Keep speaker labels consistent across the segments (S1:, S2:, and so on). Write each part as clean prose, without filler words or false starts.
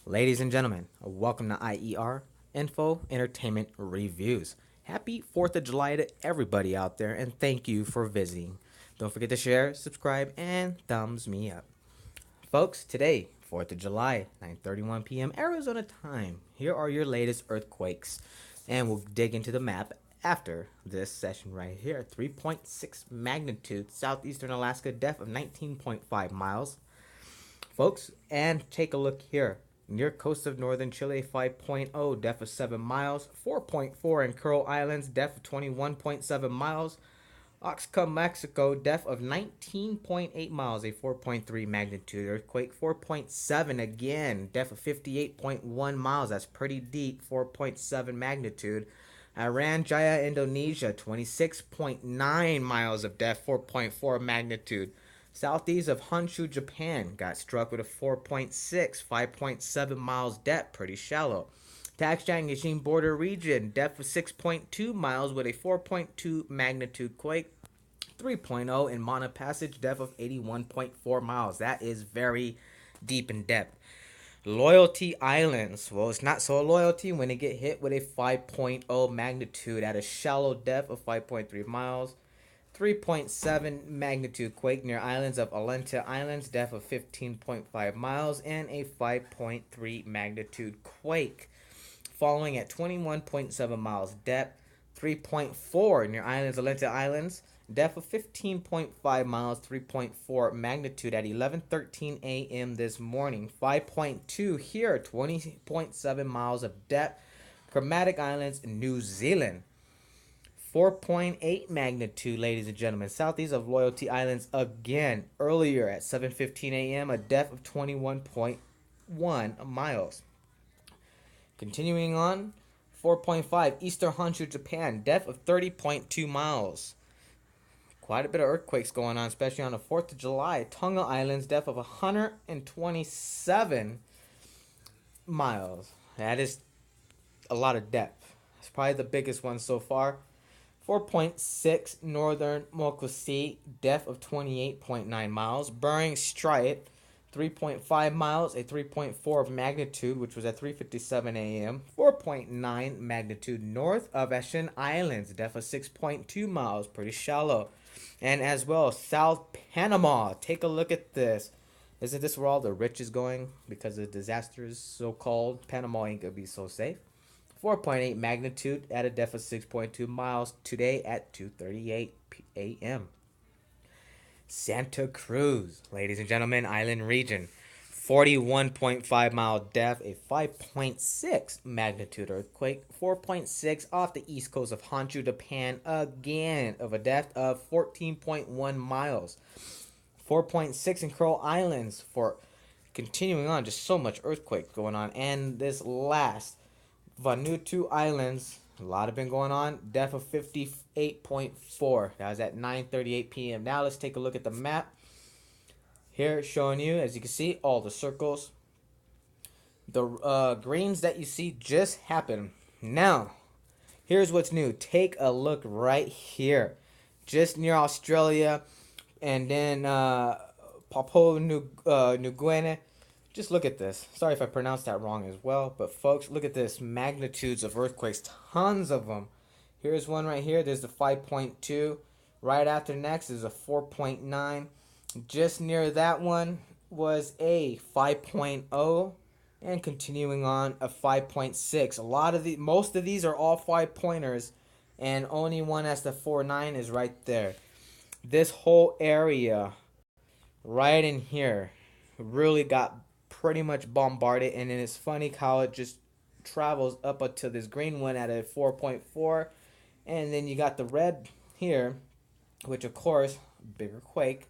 S1: Ladies and gentlemen, welcome to IER Info Entertainment Reviews. Happy 4th of July to everybody out there, and thank you for visiting. Don't forget to share, subscribe, and thumbs me up. Folks, today, 4th of July, 9:31 p.m. Arizona time. Here are your latest earthquakes, and we'll dig into the map after this session right here. 3.6 magnitude, southeastern Alaska, depth of 19.5 miles. Folks, and take a look here. Near coast of northern Chile, 5.0, depth of 7 miles. 4.4 in Curl Islands, depth of 21.7 miles. Oaxaca, Mexico, depth of 19.8 miles, a 4.3 magnitude earthquake. 4.7 again, depth of 58.1 miles. That's pretty deep, 4.7 magnitude. Iran Jaya, Indonesia, 26.9 miles of depth, 4.4 magnitude. Southeast of Honshu, Japan, got struck with a 4.6, 5.7 miles depth, pretty shallow. Taxchang Yixing border region, depth of 6.2 miles with a 4.2 magnitude quake. 3.0 in Mana Passage, depth of 81.4 miles. That is very deep in depth. Loyalty Islands. Well, it's not so loyalty when they get hit with a 5.0 magnitude at a shallow depth of 5.3 miles. 3.7 magnitude quake near islands of Alenta Islands, depth of 15.5 miles, and a 5.3 magnitude quake. Following at 21.7 miles depth, 3.4 near islands Alenta Islands, depth of 15.5 miles, 3.4 magnitude at 11:13 a.m. this morning. 5.2 here, 20.7 miles of depth, Chromatic Islands, New Zealand. 4.8 magnitude, ladies and gentlemen, southeast of Loyalty Islands again, earlier at 7:15 a.m., a depth of 21.1 miles. Continuing on, 4.5, Eastern Honshu, Japan, depth of 30.2 miles. Quite a bit of earthquakes going on, especially on the 4th of July. Tonga Islands, depth of 127 miles. That is a lot of depth. It's probably the biggest one so far. 4.6 Northern Mokosi, depth of 28.9 miles. Bering Strait, 3.5 miles, a 3.4 of magnitude, which was at 3:57 a.m. 4.9 magnitude north of Ashen Islands, depth of 6.2 miles, pretty shallow. And as well, South Panama. Take a look at this. Isn't this where all the rich is going because of the disasters, so-called? Panama ain't gonna be so safe. 4.8 magnitude at a depth of 6.2 miles today at 2:38 a.m. Santa Cruz, ladies and gentlemen, island region. 41.5 mile depth, a 5.6 magnitude earthquake. 4.6 off the east coast of Honshu, Japan, again of a depth of 14.1 miles. 4.6 in Curl Islands. For continuing on, just so much earthquake going on. And this last, Vanuatu Islands, a lot have been going on. Depth of 58.4. That was at 9:38 p.m. Now let's take a look at the map. Here showing you, as you can see, all the circles. The greens that you see just happened. Now, here's what's new. Take a look right here. Just near Australia, and then Papua New Guinea. Just look at this. Sorry if I pronounced that wrong as well. But folks, look at this. Magnitudes of earthquakes. Tons of them. Here's one right here. There's the 5.2. Right after next is a 4.9. Just near that one was a 5.0. And continuing on, a 5.6. Most of these are all 5-pointers. And only one that's the 4.9 is right there. This whole area right in here really got pretty much bombarded, and then it's funny how it just travels up until this green one at a 4.4, and then you got the red here, which of course, bigger quake.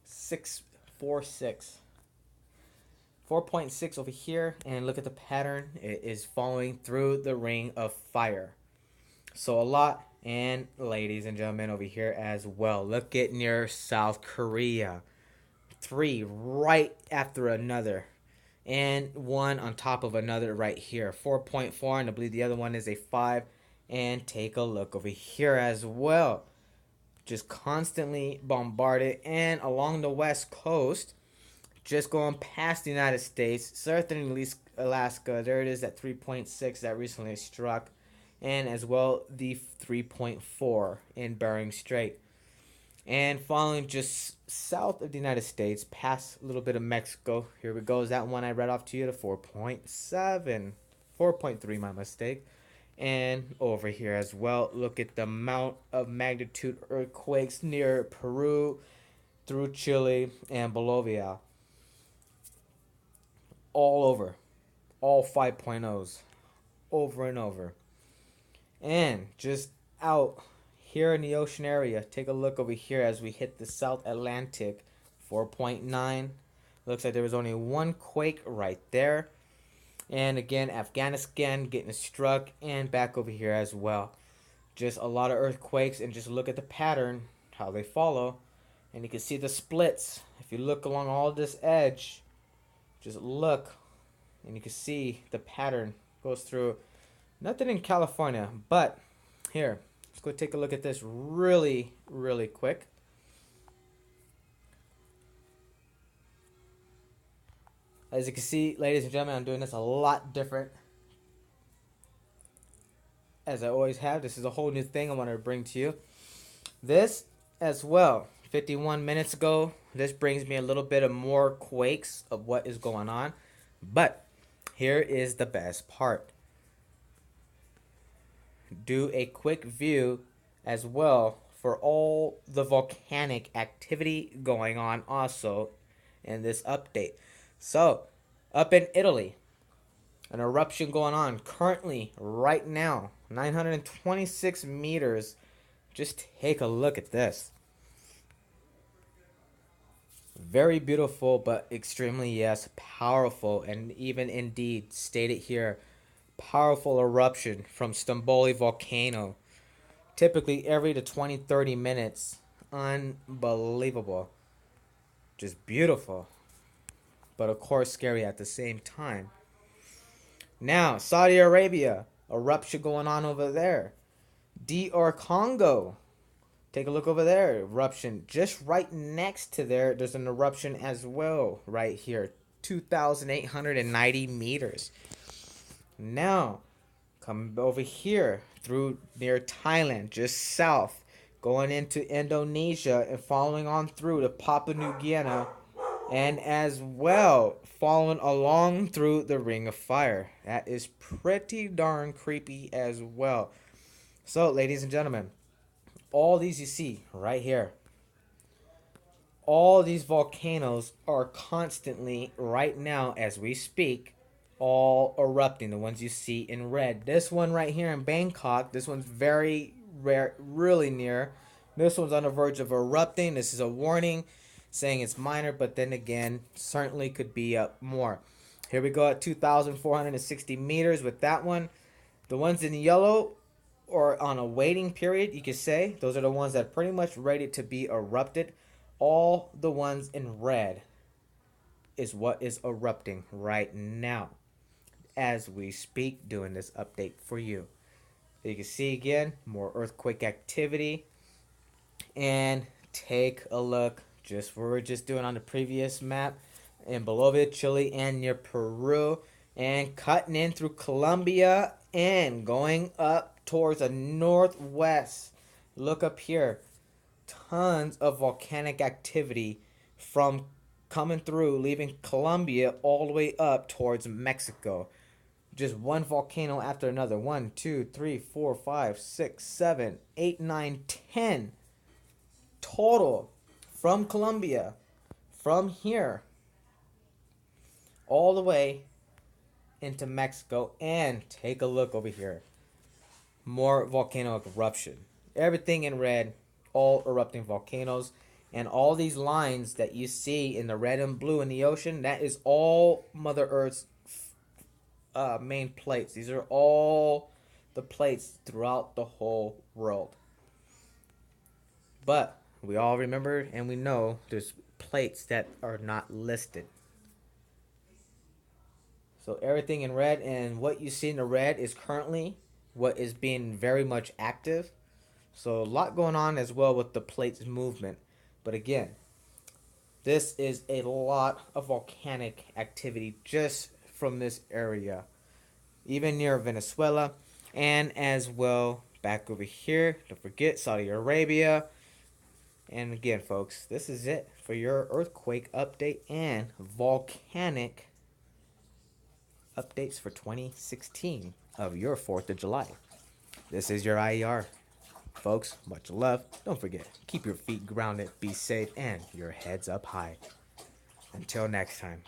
S1: Six, 4.6. 4.6 over here, and look at the pattern. It is following through the ring of fire. So a lot. And ladies and gentlemen, over here as well, look at near South Korea. 3 right after another, and one on top of another right here. 4.4, and I believe the other one is a 5. And take a look over here as well. just constantly bombarded. And along the west coast, just going past the United States, southern Alaska, there it is at 3.6 that recently struck, and as well the 3.4 in Bering Strait. And following just south of the United States, past a little bit of Mexico, here we go, is that one I read off to you, the 4.7, 4.3, my mistake. And over here as well, look at the amount of magnitude earthquakes near Peru, through Chile, and Bolivia. All over. All 5.0s. Over and over. And just out here in the ocean area, take a look over here as we hit the South Atlantic. 4.9. Looks like there was only one quake right there. And again, Afghanistan getting struck, and back over here as well. Just a lot of earthquakes, and just look at the pattern, how they follow. And you can see the splits. If you look along all this edge, just look, and you can see the pattern goes through. Nothing in California, but here, let's go take a look at this really, really quick. As you can see, ladies and gentlemen, I'm doing this a lot different, as I always have. This is a whole new thing I want to bring to you. This as well, 51 minutes ago, this brings me a little bit of more quakes of what is going on. But here is the best part. Do a quick view as well for all the volcanic activity going on also in this update. So, up in Italy, an eruption going on currently right now, 926 meters. Just take a look at this. Very beautiful, but extremely, yes, powerful, and even indeed stated here, powerful eruption from Stromboli volcano. Typically every to 20-30 minutes. Unbelievable. Just beautiful, but of course scary at the same time. Now, Saudi Arabia, eruption going on over there. DR Congo, take a look over there, eruption just right next to there. There's an eruption as well right here, 2,890 meters. Now, come over here through near Thailand, just south, going into Indonesia and following on through to Papua New Guinea, and as well following along through the Ring of Fire. That is pretty darn creepy as well. So, ladies and gentlemen, all these you see right here, all these volcanoes are constantly, right now as we speak, all erupting. The ones you see in red. This one right here in Bangkok, this one's very rare, really near. This one's on the verge of erupting. This is a warning saying it's minor, but then again, certainly could be up more. Here we go at 2,460 meters with that one. The ones in yellow or on a waiting period, you could say, those are the ones that are pretty much ready to be erupted. All the ones in red is what is erupting right now as we speak, doing this update for you. You can see again, more earthquake activity. And take a look, just what we were just doing on the previous map, in Bolivia, Chile, and near Peru. And cutting in through Colombia and going up towards the northwest. Look up here. Tons of volcanic activity from coming through, leaving Colombia all the way up towards Mexico. Just one volcano after another. 1, 2, 3, 4, 5, 6, 7, 8, 9, 10 total from Colombia, from here all the way into Mexico. And take a look over here, more volcanic eruption. Everything in red, all erupting volcanoes. And all these lines that you see in the red and blue in the ocean, that is all Mother Earth's main plates. These are all the plates throughout the whole world. But we all remember and we know there's plates that are not listed. So everything in red, and what you see in the red is currently what is being very much active. So a lot going on as well with the plates movement. But again, this is a lot of volcanic activity just from this area, even near Venezuela, and as well back over here. Don't forget Saudi Arabia. And again, folks, this is it for your earthquake update and volcanic updates for 2016 of your 4th of July. This is your IER. Folks, much love. Don't forget, keep your feet grounded, be safe, and your heads up high. Until next time.